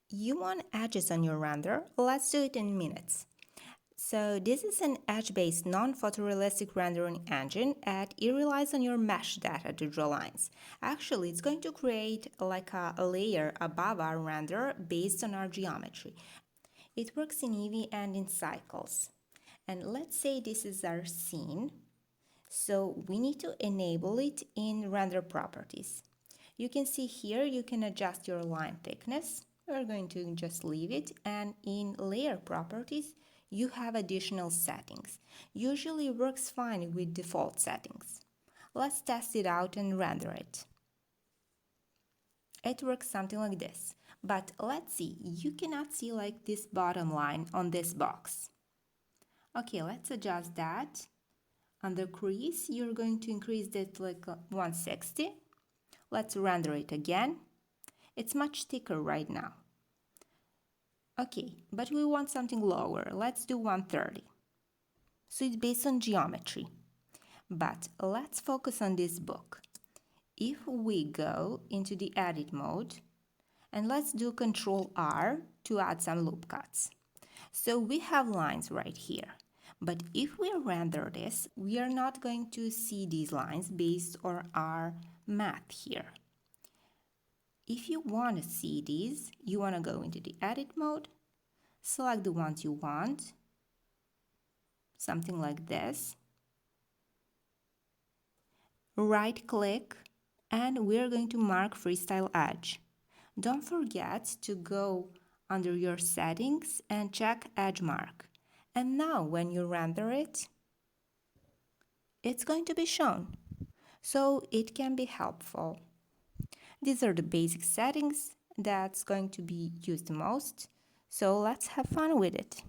You want edges on your render? Let's do it in minutes. So this is an edge-based non-photorealistic rendering engine and it relies on your mesh data to draw lines. Actually, it's going to create like a layer above our render based on our geometry. It works in Eevee and in cycles. And let's say this is our scene. So we need to enable it in render properties. You can see here you can adjust your line thickness. We're going to just leave it, and in layer properties you have additional settings. Usually works fine with default settings. Let's test it out and render it. It works something like this, but let's see, you cannot see like this bottom line on this box. Okay, let's adjust that. On the crease, you're going to increase that like 160. Let's render it again. It's much thicker right now. Okay, but we want something lower. Let's do 130. So it's based on geometry. But let's focus on this book. If we go into the edit mode, and let's do Ctrl R to add some loop cuts. So we have lines right here. But if we render this, we are not going to see these lines based on our math here. If you want to see these, you want to go into the edit mode, select the ones you want, something like this. Right click, and we're going to mark Freestyle Edge. Don't forget to go under your settings and check Edge Mark. And now when you render it, it's going to be shown. So it can be helpful. These are the basic settings that's going to be used most. So let's have fun with it.